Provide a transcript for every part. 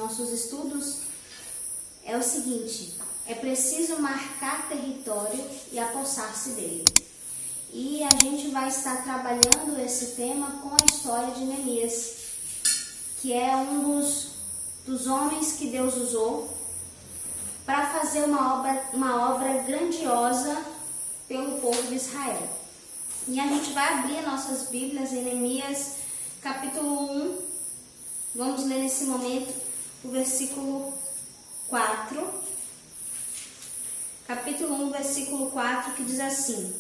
nossos estudos é o seguinte: é preciso marcar território e apossar-se dele. E a gente vai estar trabalhando esse tema com a história de Neemias, que é um dos homens que Deus usou para fazer uma obra grandiosa pelo povo de Israel. E a gente vai abrir nossas Bíblias em Neemias capítulo 1. Vamos ler nesse momento o versículo 4. Capítulo 1, versículo 4, que diz assim: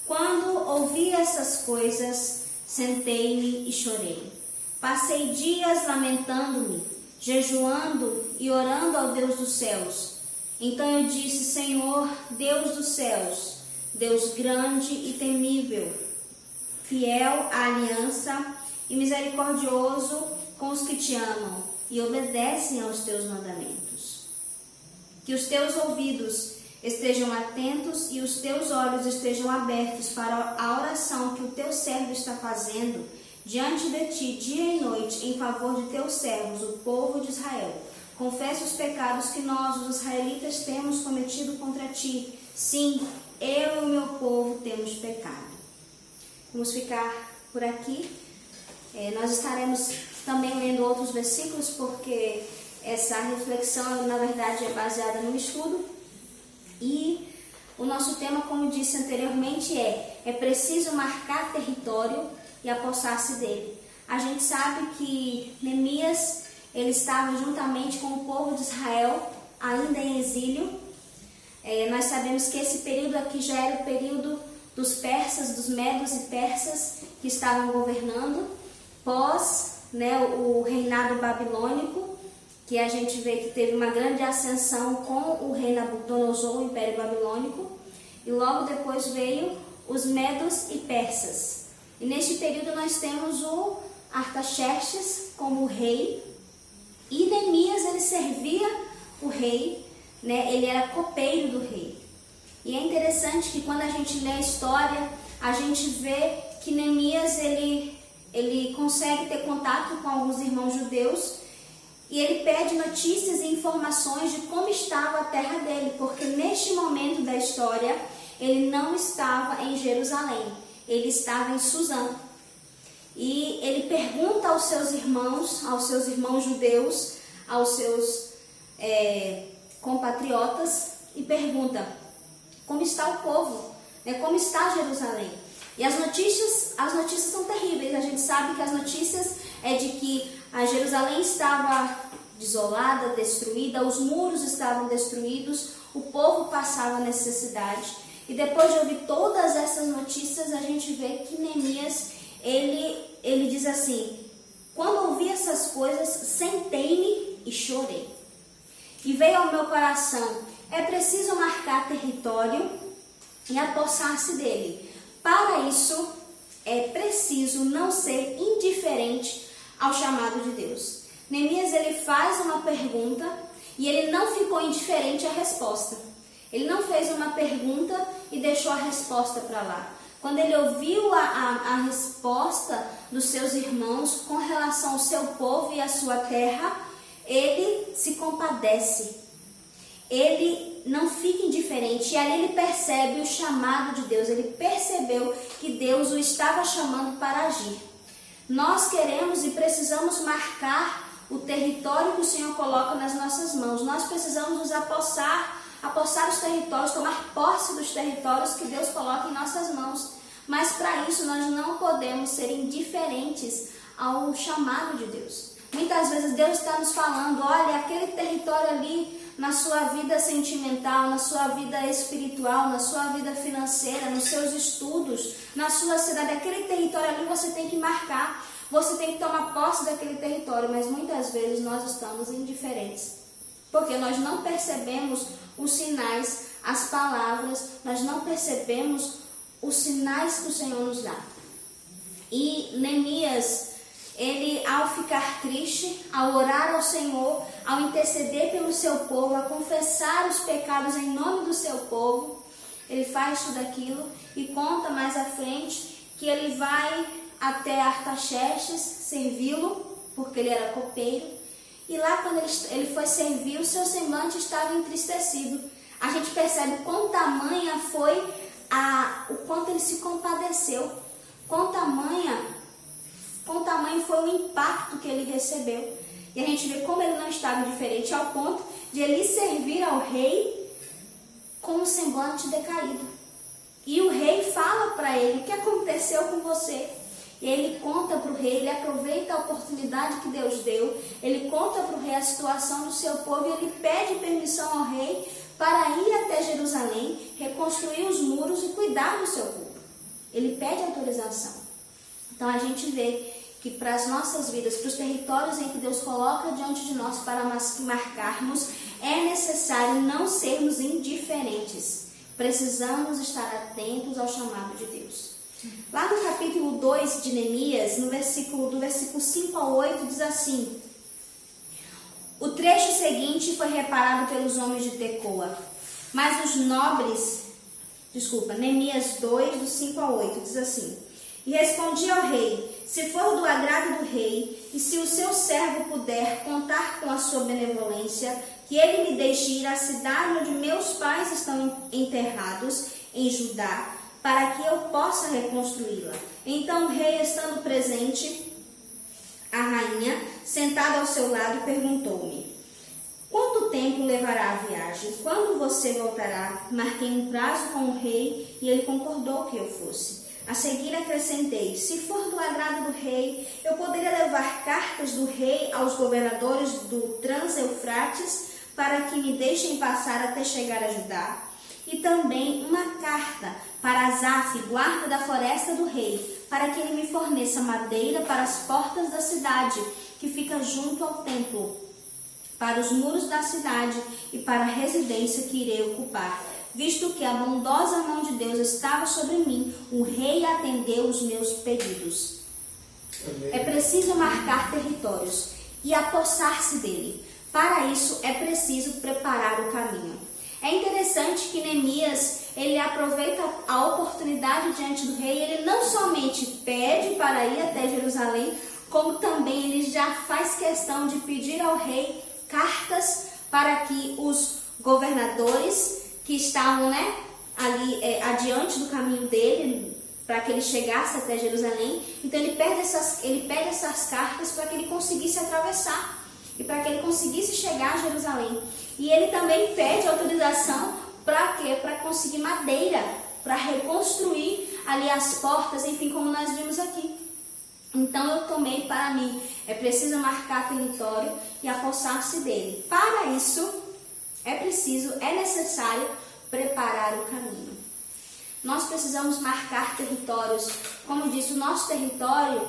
Quando ouvi essas coisas, sentei-me e chorei. Passei dias lamentando-me, jejuando e orando ao Deus dos céus. Então eu disse: Senhor, Deus dos céus, Deus grande e temível, fiel à aliança e misericordioso com os que te amam e obedecem aos teus mandamentos. Que os teus ouvidos estejam atentos e os teus olhos estejam abertos para a oração que o teu servo está fazendo diante de ti, dia e noite, em favor de teus servos, o povo de Israel. Confessa os pecados que nós, os israelitas, temos cometido contra ti. Sim, eu e o meu povo temos pecado. Vamos ficar por aqui. Nós estaremos também lendo outros versículos, porque essa reflexão, na verdade, é baseada no estudo. E o nosso tema, como disse anteriormente, é preciso marcar território e apossar-se dele. A gente sabe que Neemias, ele estava juntamente com o povo de Israel, ainda em exílio. Nós sabemos que esse período aqui já era o período dos persas, dos medos e persas, que estavam governando pós, o reinado babilônico, que a gente vê que teve uma grande ascensão com o rei Nabucodonosor, o Império Babilônico, e logo depois veio os medos e persas. E neste período nós temos o Artaxerxes como rei, e Neemias, ele servia o rei, ele era copeiro do rei. E é interessante que quando a gente lê a história, a gente vê que Neemias, ele consegue ter contato com alguns irmãos judeus, e ele pede notícias e informações de como estava a terra dele, porque neste momento da história, ele não estava em Jerusalém, ele estava em Suzã. E ele pergunta aos seus irmãos judeus, aos seus compatriotas, e pergunta: como está o povo? Como está Jerusalém? E as notícias são terríveis. A gente sabe que as notícias é de que a Jerusalém estava desolada, destruída, os muros estavam destruídos, o povo passava necessidade. E depois de ouvir todas essas notícias, a gente vê que Neemias, ele diz assim: quando ouvi essas coisas, sentei-me e chorei. E veio ao meu coração: é preciso marcar território e apossar-se dele. Para isso, é preciso não ser indiferente ao chamado de Deus. Neemias, ele faz uma pergunta e ele não ficou indiferente à resposta. Ele não fez uma pergunta e deixou a resposta para lá. Quando ele ouviu a resposta dos seus irmãos com relação ao seu povo e à sua terra, ele se compadece. Ele não fica indiferente, e ali ele percebe o chamado de Deus. Ele percebeu que Deus o estava chamando para agir. Nós queremos e precisamos marcar o território que o Senhor coloca nas nossas mãos. Nós precisamos nos apossar os territórios, tomar posse dos territórios que Deus coloca em nossas mãos. Mas para isso nós não podemos ser indiferentes ao chamado de Deus. Muitas vezes Deus está nos falando: olha, aquele território ali, na sua vida sentimental, na sua vida espiritual, na sua vida financeira, nos seus estudos, na sua cidade, aquele território ali você tem que marcar, você tem que tomar posse daquele território. Mas muitas vezes nós estamos indiferentes, porque nós não percebemos os sinais, as palavras, nós não percebemos os sinais que o Senhor nos dá. E Neemias, ele, ao ficar triste, ao orar ao Senhor, ao interceder pelo seu povo, a confessar os pecados em nome do seu povo, ele faz tudo aquilo e conta mais à frente que ele vai até Artaxerxes servi-lo, porque ele era copeiro, E lá, quando ele foi servir, o seu semblante estava entristecido. A gente percebe quão tamanha foi o quanto ele se compadeceu, quão tamanho foi o impacto que ele recebeu. E a gente vê como ele não estava diferente, ao ponto de ele servir ao rei com um semblante decaído. E o rei fala para ele: o que aconteceu com você? E ele conta para o rei, ele aproveita a oportunidade que Deus deu, ele conta para o rei a situação do seu povo e ele pede permissão ao rei para ir até Jerusalém, reconstruir os muros e cuidar do seu povo. Ele pede autorização. Então a gente vê que para as nossas vidas, para os territórios em que Deus coloca diante de nós para marcarmos, é necessário não sermos indiferentes. Precisamos estar atentos ao chamado de Deus. Lá no capítulo 2 de Neemias, do versículo 5 ao 8, diz assim: o trecho seguinte foi reparado pelos homens de Tecoa, mas os nobres... Neemias 2, do 5 ao 8, diz assim: e respondi ao rei: se for do agrado do rei, e se o seu servo puder contar com a sua benevolência, que ele me deixe ir à cidade onde meus pais estão enterrados, em Judá, para que eu possa reconstruí-la. Então o rei, estando presente, a rainha, sentada ao seu lado, perguntou-me: quanto tempo levará a viagem? Quando você voltará? Marquei um prazo com o rei e ele concordou que eu fosse. A seguir acrescentei: se for do agrado do rei, eu poderia levar cartas do rei aos governadores do Trans-Eufrates para que me deixem passar até chegar a Judá. E também uma carta para Asaf, guarda da floresta do rei, para que ele me forneça madeira para as portas da cidade, que fica junto ao templo, para os muros da cidade e para a residência que irei ocupar. Visto que a bondosa mão de Deus estava sobre mim, o rei atendeu os meus pedidos. Amém. É preciso marcar territórios e apossar-se dele. Para isso é preciso preparar o caminho. É interessante que Neemias, ele aproveita a oportunidade diante do rei, ele não somente pede para ir até Jerusalém, como também ele já faz questão de pedir ao rei cartas para que os governadores que estavam ali adiante do caminho dele, para que ele chegasse até Jerusalém. Então ele pede essas cartas para que ele conseguisse atravessar e para que ele conseguisse chegar a Jerusalém. E ele também pede autorização para quê? Para conseguir madeira, para reconstruir ali as portas, enfim, como nós vimos aqui. Então eu tomei para mim, é preciso marcar território e apossar-se dele. Para isso, é necessário preparar o caminho. Nós precisamos marcar territórios. Como disse, o nosso território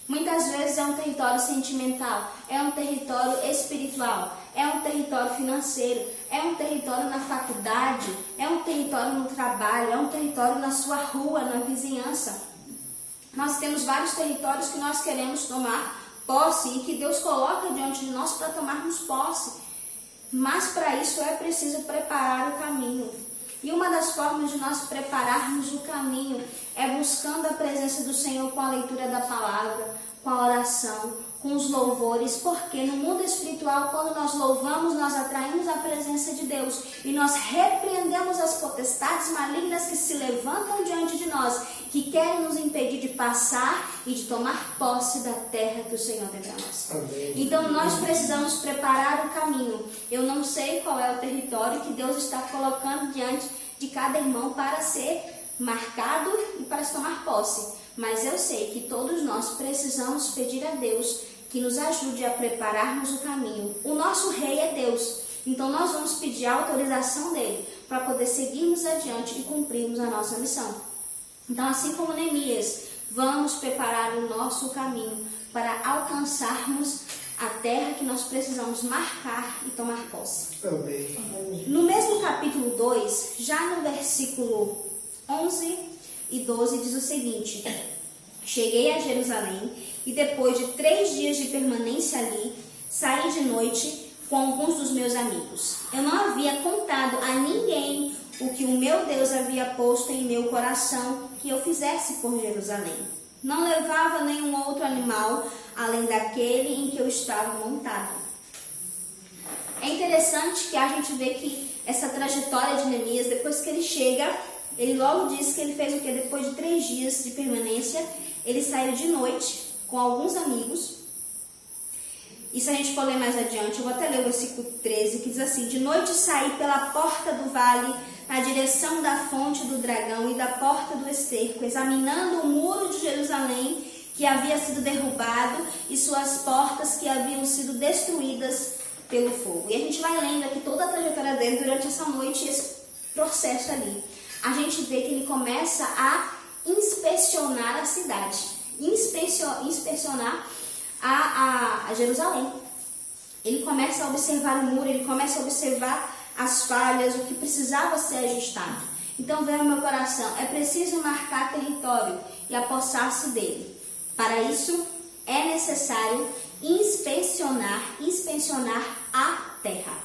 muitas vezes é um território sentimental, é um território espiritual, é um território financeiro, é um território na faculdade, é um território no trabalho, é um território na sua rua, na vizinhança. Nós temos vários territórios que nós queremos tomar posse e que Deus coloca diante de nós para tomarmos posse. Mas para isso é preciso preparar o caminho. E uma das formas de nós prepararmos o caminho é buscando a presença do Senhor com a leitura da palavra, com a oração, com os louvores, porque no mundo espiritual, quando nós louvamos, nós atraímos a presença de Deus e nós repreendemos as potestades malignas que se levantam diante de nós, que querem nos impedir de passar e de tomar posse da terra que o Senhor tem para nós. Amém. Então nós precisamos preparar o caminho. Eu não sei qual é o território que Deus está colocando diante de cada irmão para ser marcado e para se tomar posse. Mas eu sei que todos nós precisamos pedir a Deus que nos ajude a prepararmos o caminho. O nosso rei é Deus, então nós vamos pedir a autorização dele para poder seguirmos adiante e cumprirmos a nossa missão. Então, assim como Neemias, vamos preparar o nosso caminho para alcançarmos a terra que nós precisamos marcar e tomar posse. Amém. No mesmo capítulo 2, já no versículo 11 e 12, diz o seguinte: cheguei a Jerusalém e depois de 3 dias de permanência ali, saí de noite com alguns dos meus amigos. Eu não havia contado a ninguém o que o meu Deus havia posto em meu coração que eu fizesse por Jerusalém. Não levava nenhum outro animal além daquele em que eu estava montado. É interessante que a gente vê que essa trajetória de Neemias, depois que ele chega, ele logo diz que ele fez o quê? Depois de 3 dias de permanência, ele saiu de noite com alguns amigos. E se a gente for ler mais adiante, eu vou até ler o versículo 13, que diz assim: de noite saí pela porta do vale, na direção da fonte do dragão e da porta do esterco, examinando o muro de Jerusalém, que havia sido derrubado, e suas portas que haviam sido destruídas pelo fogo. E a gente vai lendo aqui toda a trajetória dele durante essa noite, esse processo ali. A gente vê que ele começa a inspecionar a cidade, inspecionar a Jerusalém. Ele começa a observar o muro, ele começa a observar as falhas, o que precisava ser ajustado. Então veio ao meu coração, é preciso marcar território e apossar-se dele. Para isso é necessário inspecionar a terra.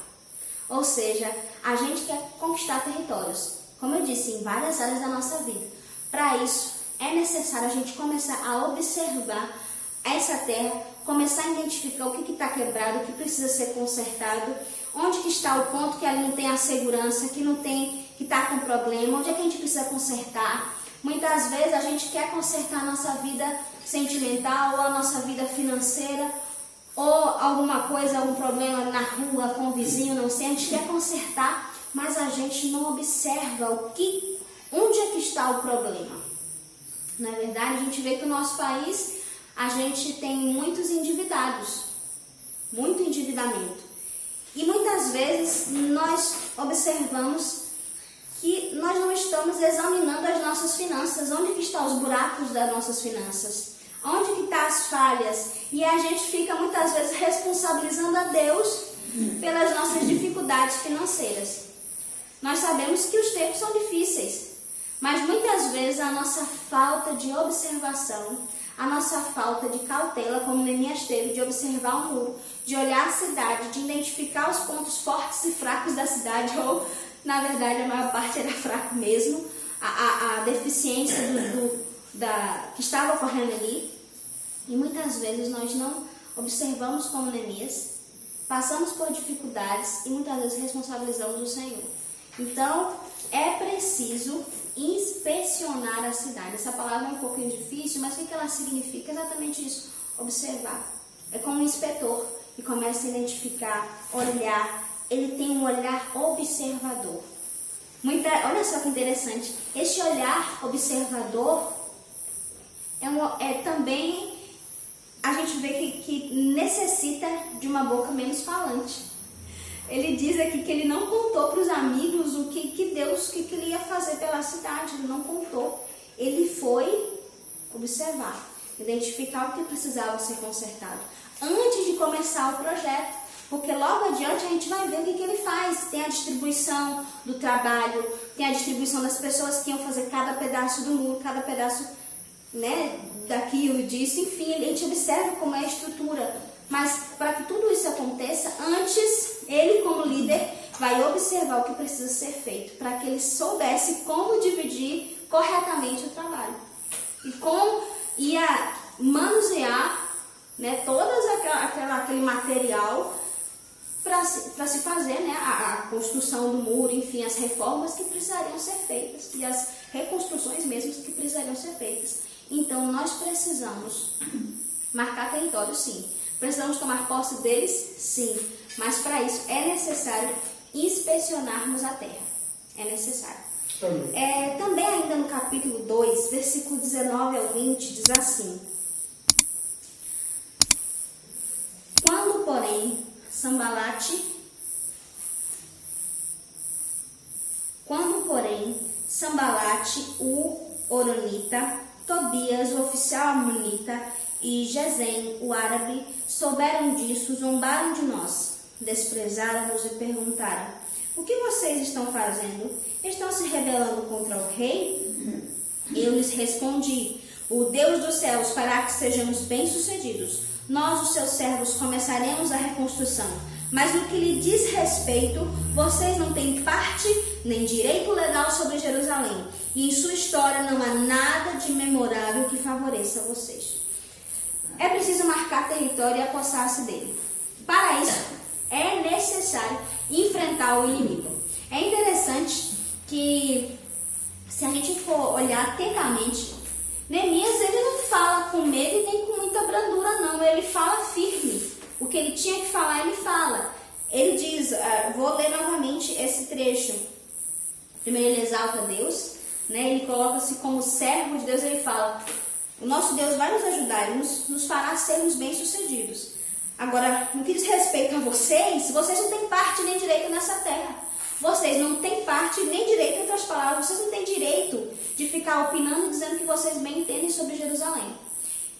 Ou seja, a gente quer conquistar territórios, como eu disse, em várias áreas da nossa vida. Para isso é necessário a gente começar a observar essa terra, começar a identificar o que está quebrado, o que precisa ser consertado, onde que está o ponto que ali não tem a segurança, que não tem, que está com problema, onde é que a gente precisa consertar. Muitas vezes a gente quer consertar a nossa vida sentimental, ou a nossa vida financeira, ou alguma coisa, algum problema na rua, com o vizinho, não sei, a gente quer consertar, mas a gente não observa onde é que está o problema. Na verdade, a gente vê que no nosso país a gente tem muitos endividados, muito endividamento. E muitas vezes nós observamos que nós não estamos examinando as nossas finanças, onde que estão os buracos das nossas finanças, onde que estão as falhas, e a gente fica muitas vezes responsabilizando a Deus pelas nossas dificuldades financeiras. Nós sabemos que os tempos são difíceis, mas muitas vezes a nossa falta de observação, a nossa falta de cautela, como Neemias teve, de observar o muro, de olhar a cidade, de identificar os pontos fortes e fracos da cidade, ou, na verdade, a maior parte era fraco mesmo, a deficiência que estava ocorrendo ali. E muitas vezes nós não observamos como Neemias, passamos por dificuldades e muitas vezes responsabilizamos o Senhor. Então, é preciso inspecionar a cidade. Essa palavra é um pouquinho difícil, mas o que ela significa? Exatamente isso, observar. É como um inspetor que começa a identificar, olhar, ele tem um olhar observador. Olha só que interessante, este olhar observador também, a gente vê que necessita de uma boca menos falante. Ele diz aqui que ele não contou para os amigos o que Deus, que ele ia fazer pela cidade, ele não contou. Ele foi observar, identificar o que precisava ser consertado, antes de começar o projeto, porque logo adiante a gente vai ver o que ele faz. Tem a distribuição do trabalho, tem a distribuição das pessoas que iam fazer cada pedaço do muro, cada pedaço, né, daquilo, disso, enfim, a gente observa como é a estrutura. Mas para que tudo isso aconteça, antes ele como líder vai observar o que precisa ser feito, para que ele soubesse como dividir corretamente o trabalho. E como ia manusear, né, todas aquele material para se fazer, né, a construção do muro, enfim, as reformas que precisariam ser feitas e as reconstruções mesmo que precisariam ser feitas. Então nós precisamos marcar território, sim. Precisamos tomar posse deles? Sim. Mas para isso é necessário inspecionarmos a terra. É necessário. Também ainda no capítulo 2, versículo 19 ao 20, diz assim: Quando, porém, Sambalate, o Horonita, Tobias, o oficial amonita, e Gesem, o árabe, souberam disso, zombaram de nós, desprezaram-nos e perguntaram: o que vocês estão fazendo? Estão se rebelando contra o rei? Eu lhes respondi: o Deus dos céus fará que sejamos bem-sucedidos. Nós, os seus servos, começaremos a reconstrução. Mas no que lhe diz respeito, vocês não têm parte nem direito legal sobre Jerusalém. E em sua história não há nada de memorável que favoreça vocês. É preciso marcar território e apossar-se dele. Para isso, É necessário enfrentar o inimigo. É interessante que, se a gente for olhar atentamente, Neemias, ele não fala com medo e nem com muita brandura, não. Ele fala firme. O que ele tinha que falar, ele fala. Ele diz, vou ler novamente esse trecho. Primeiro ele exalta Deus, né? Ele coloca-se como servo de Deus, ele fala, o nosso Deus vai nos ajudar, ele nos fará sermos bem-sucedidos. Agora, no que diz respeito a vocês não têm parte nem direito nessa terra. Vocês não têm parte nem direito, em outras palavras, vocês não têm direito de ficar opinando e dizendo que vocês bem entendem sobre Jerusalém.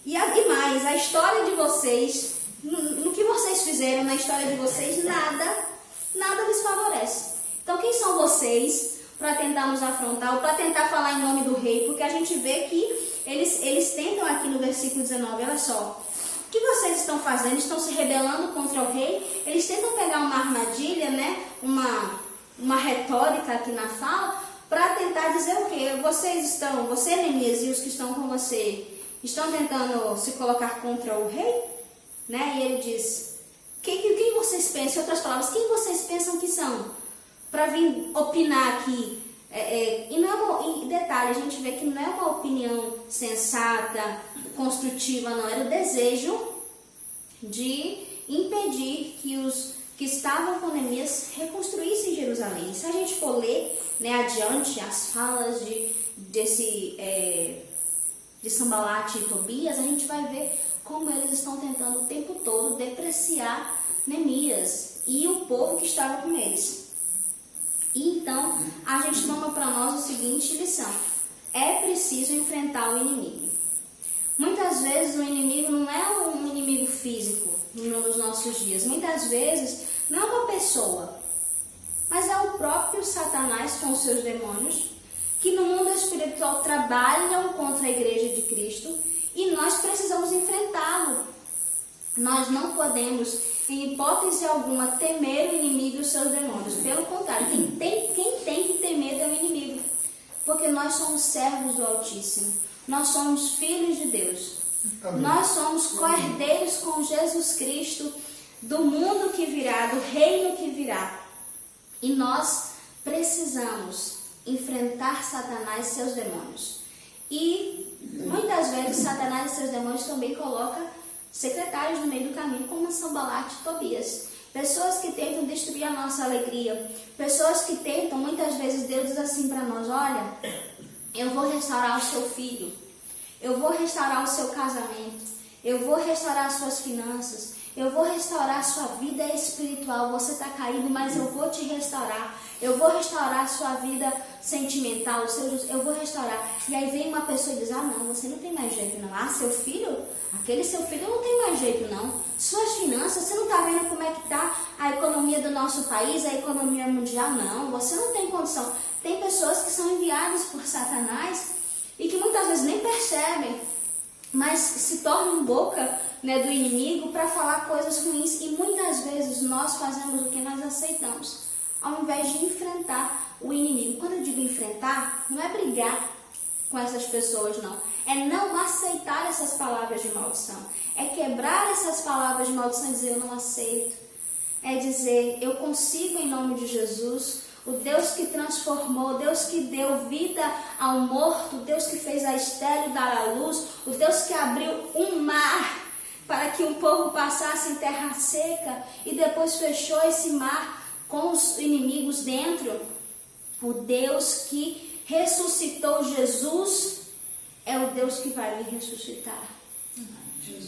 E mais, a história de vocês, no que vocês fizeram na história de vocês, nada lhes favorece. Então, quem são vocês para tentar nos afrontar, ou para tentar falar em nome do rei? Porque a gente vê que eles tentam aqui no versículo 19, olha só, o que vocês estão fazendo? Estão se rebelando contra o rei? Eles tentam pegar uma armadilha, né? Uma retórica aqui na fala, para tentar dizer o quê? Você, Neemias, e os que estão com você, estão tentando se colocar contra o rei? Né? E ele diz, quem vocês pensam? Em outras palavras, quem vocês pensam que são? Para vir opinar aqui. E detalhe, a gente vê que não é uma opinião sensata, construtiva, não. Era o desejo de impedir que os que estavam com Neemias reconstruíssem Jerusalém. Se a gente for ler, né, adiante as falas de Sanbalate e Tobias, a gente vai ver como eles estão tentando o tempo todo depreciar Neemias e o povo que estava com eles. E então, a gente toma para nós a seguinte lição: é preciso enfrentar o inimigo. Muitas vezes o inimigo não é um inimigo físico nos nossos dias. Muitas vezes não é uma pessoa, mas é o próprio Satanás com os seus demônios, que no mundo espiritual trabalham contra a igreja de Cristo, e nós precisamos enfrentá-lo. Nós não podemos, em hipótese alguma, temer o inimigo e os seus demônios. Pelo contrário, quem tem que ter medo é o inimigo, porque nós somos servos do Altíssimo, nós somos filhos de Deus. Amém. Nós somos co-herdeiros com Jesus Cristo do mundo que virá, do reino que virá. E nós precisamos enfrentar Satanás e seus demônios. E muitas vezes Satanás e seus demônios também colocam secretários no meio do caminho, como Sanbalate e Tobias. Pessoas que tentam destruir a nossa alegria. Pessoas que tentam, muitas vezes Deus diz assim para nós: olha, eu vou restaurar o seu filho, eu vou restaurar o seu casamento, eu vou restaurar as suas finanças, eu vou restaurar a sua vida espiritual. Você está caído, mas eu vou te restaurar. Eu vou restaurar a sua vida sentimental, eu vou restaurar. E aí vem uma pessoa e diz: ah, não, você não tem mais jeito não. Ah, seu filho, aquele seu filho não tem mais jeito não. Suas finanças, você não está vendo como é que está a economia do nosso país, a economia mundial? Não, você não tem condição. Tem pessoas que são enviadas por Satanás e que muitas vezes nem percebem, mas se tornam boca, né, do inimigo para falar coisas ruins. E muitas vezes nós fazemos o que nós aceitamos, ao invés de enfrentar o inimigo. Quando eu digo enfrentar, não é brigar com essas pessoas, não. É não aceitar essas palavras de maldição. É quebrar essas palavras de maldição e dizer: eu não aceito. É dizer: eu consigo em nome de Jesus. O Deus que transformou, o Deus que deu vida ao morto, o Deus que fez a estéril dar à luz, o Deus que abriu um mar para que o povo passasse em terra seca e depois fechou esse mar com os inimigos dentro. O Deus que ressuscitou Jesus é o Deus que vai me ressuscitar.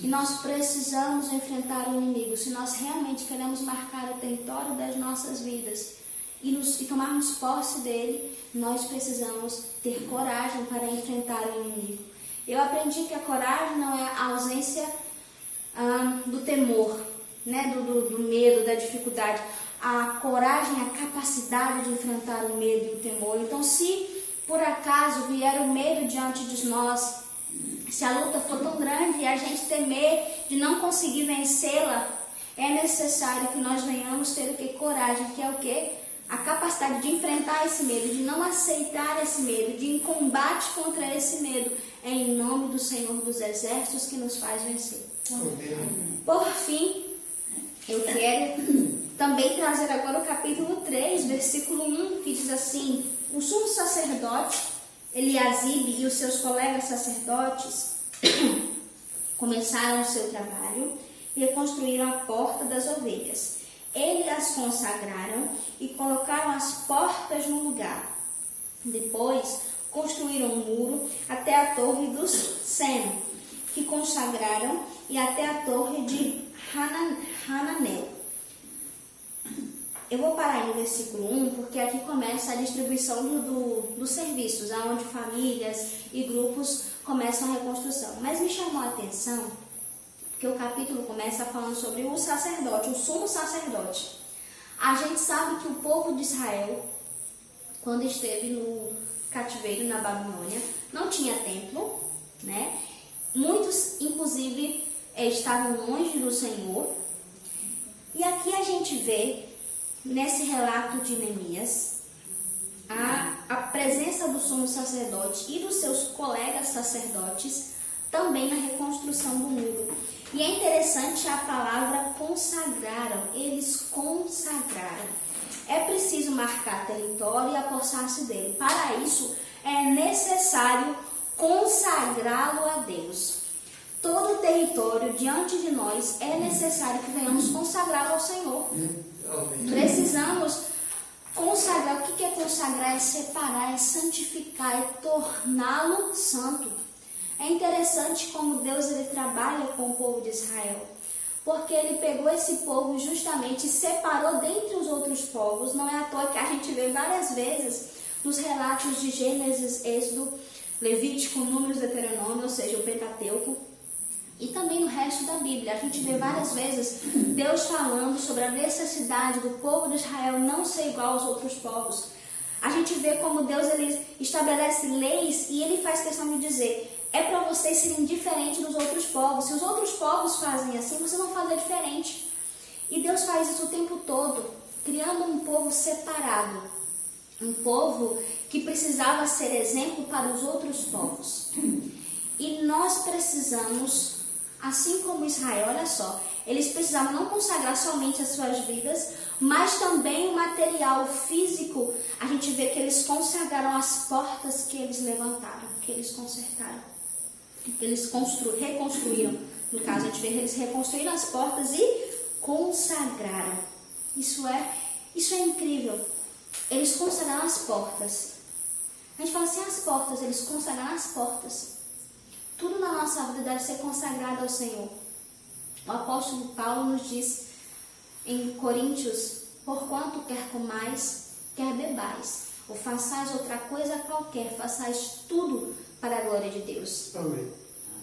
E nós precisamos enfrentar o inimigo. Se nós realmente queremos marcar o território das nossas vidas e tomarmos posse dele, nós precisamos ter coragem para enfrentar o inimigo. Eu aprendi que a coragem não é a ausência do temor, né? do medo, da dificuldade. A coragem é a capacidade de enfrentar o medo e o temor. Então, se por acaso vier o medo diante de nós, se a luta for tão grande e a gente temer de não conseguir vencê-la, é necessário que nós venhamos ter o que? Coragem, que é o quê? A capacidade de enfrentar esse medo, de não aceitar esse medo, de ir em combate contra esse medo. É em nome do Senhor dos Exércitos que nos faz vencer. Por fim, eu quero também trazer agora o capítulo 3, versículo 1, que diz assim: o sumo sacerdote Eliasibe e os seus colegas sacerdotes começaram o seu trabalho e reconstruíram a porta das ovelhas. Eles as consagraram e colocaram as portas no lugar. Depois, construíram um muro até a torre do Seno, que consagraram, e até a torre de Hananel. Eu vou parar no versículo 1, porque aqui começa a distribuição dos serviços, onde famílias e grupos começam a reconstrução. Mas me chamou a atenção que o capítulo começa falando sobre o sacerdote, o sumo sacerdote. A gente sabe que o povo de Israel, quando esteve no cativeiro na Babilônia, não tinha templo, né? Muitos, inclusive, estavam longe do Senhor. E aqui a gente vê, nesse relato de Neemias, a presença do sumo sacerdote e dos seus colegas sacerdotes também na reconstrução do muro. E é interessante a palavra consagraram, eles consagraram. É preciso marcar território e apossar-se dele. Para isso, é necessário consagrá-lo a Deus. Todo o território diante de nós é necessário que venhamos consagrá-lo ao Senhor. Precisamos consagrar. O que é consagrar? É separar, é santificar, é torná-lo santo. É interessante como Deus ele trabalha com o povo de Israel, porque ele pegou esse povo justamente e separou dentre os outros povos. Não é à toa que a gente vê várias vezes nos relatos de Gênesis, Êxodo, Levítico, Números, Deuteronômio, ou seja, o Pentateuco, e também no resto da Bíblia. A gente vê várias vezes Deus falando sobre a necessidade do povo de Israel não ser igual aos outros povos. A gente vê como Deus ele estabelece leis e ele faz questão de dizer: é para vocês serem diferentes dos outros povos. Se os outros povos fazem assim, vocês vão fazer diferente. E Deus faz isso o tempo todo, criando um povo separado. Um povo que precisava ser exemplo para os outros povos. E nós precisamos, assim como Israel, olha só, eles precisavam não consagrar somente as suas vidas, mas também o material físico. A gente vê que eles consagraram as portas que eles levantaram, que eles consertaram. Que eles reconstruíram. No caso, a gente vê que eles reconstruíram as portas e consagraram. Isso é incrível. Eles consagraram as portas. A gente fala assim, as portas, eles consagraram as portas. Tudo na nossa vida deve ser consagrado ao Senhor. O apóstolo Paulo nos diz em Coríntios: porquanto quer comais, quer bebais, ou façais outra coisa qualquer, façais tudo para a glória de Deus. Amém.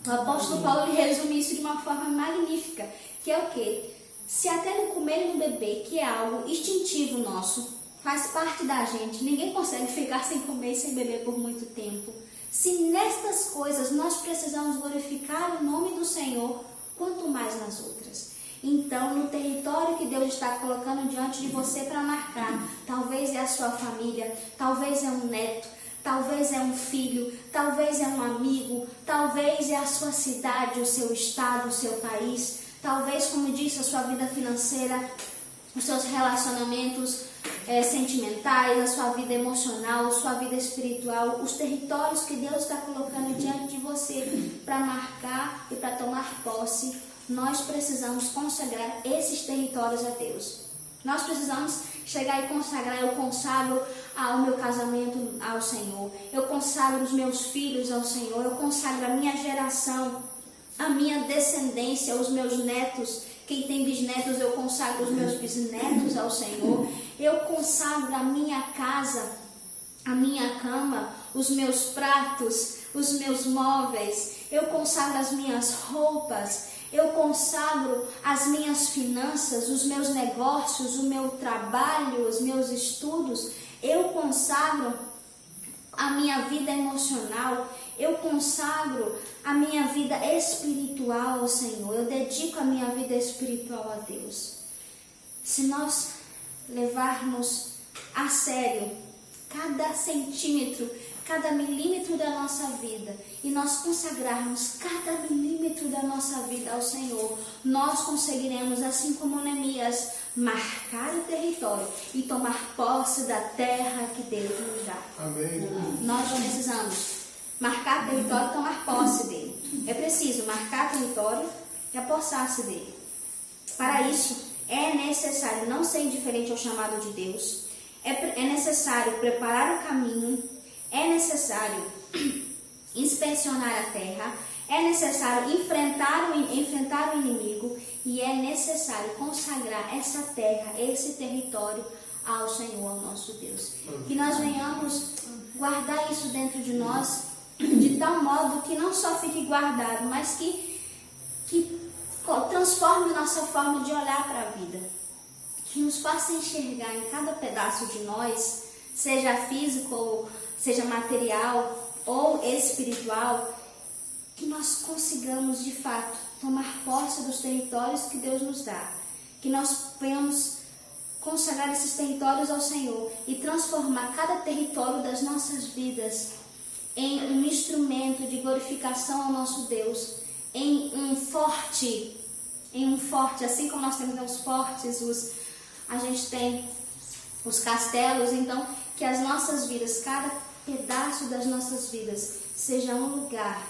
O apóstolo Paulo ele resume isso de uma forma magnífica, que é o quê? Se até no comer e no beber, que é algo instintivo nosso, faz parte da gente, ninguém consegue ficar sem comer e sem beber por muito tempo. Se nestas coisas nós precisamos glorificar o nome do Senhor, quanto mais nas outras. Então, no território que Deus está colocando diante de você para marcar, talvez é a sua família, talvez é um neto, talvez é um filho, talvez é um amigo, talvez é a sua cidade, o seu estado, o seu país, talvez, como disse, a sua vida financeira, os seus relacionamentos sentimentais, a sua vida emocional, a sua vida espiritual, os territórios que Deus está colocando diante de você para marcar e para tomar posse. Nós precisamos consagrar esses territórios a Deus. Nós precisamos chegar e consagrar. Eu consagro o meu casamento ao Senhor. Eu consagro os meus filhos ao Senhor. Eu consagro a minha geração, a minha descendência, os meus netos. Quem tem bisnetos, eu consagro os meus bisnetos ao Senhor. Eu consagro a minha casa, a minha cama, os meus pratos, os meus móveis. Eu consagro as minhas roupas. Eu consagro as minhas finanças, os meus negócios, o meu trabalho, os meus estudos. Eu consagro a minha vida emocional. Eu consagro a minha vida espiritual ao Senhor. Eu dedico a minha vida espiritual a Deus. Se nós levarmos a sério cada centímetro, cada milímetro da nossa vida e nós consagrarmos cada milímetro da nossa vida ao Senhor, nós conseguiremos, assim como Neemias, marcar o território e tomar posse da terra que Deus nos dá. Amém. Nós precisamos marcar o território e tomar posse dele. É preciso marcar o território e apossar-se dele. Para isso, é necessário não ser indiferente ao chamado de Deus. É necessário preparar o caminho. É necessário inspecionar a terra. É necessário enfrentar o inimigo. E é necessário consagrar essa terra, esse território ao Senhor, nosso Deus. Que nós venhamos guardar isso dentro de nós, de tal modo que não só fique guardado, mas que transforme nossa forma de olhar para a vida. Que nos faça enxergar em cada pedaço de nós, seja físico, ou seja material ou espiritual, que nós consigamos de fato tomar posse dos territórios que Deus nos dá. Que nós venhamos consagrar esses territórios ao Senhor e transformar cada território das nossas vidas em um instrumento de glorificação ao nosso Deus, em um forte, assim como nós temos os fortes, a gente tem os castelos. Então que as nossas vidas, cada pedaço das nossas vidas, seja um lugar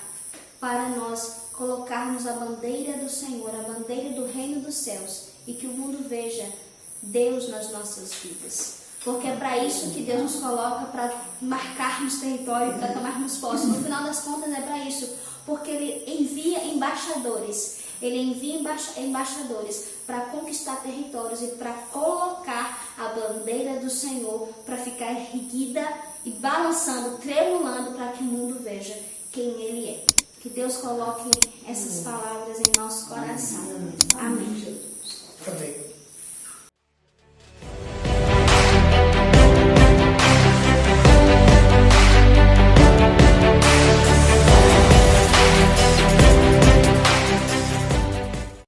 para nós colocarmos a bandeira do Senhor, a bandeira do reino dos céus, e que o mundo veja Deus nas nossas vidas. Porque é para isso que Deus nos coloca, para marcarmos território, para tomarmos posse. No final das contas é para isso, porque Ele envia embaixadores. Ele envia embaixadores para conquistar territórios e para colocar a bandeira do Senhor, para ficar erguida e balançando, tremulando, para que o mundo veja quem Ele é. Que Deus coloque essas palavras em nosso coração. Amém. Amém.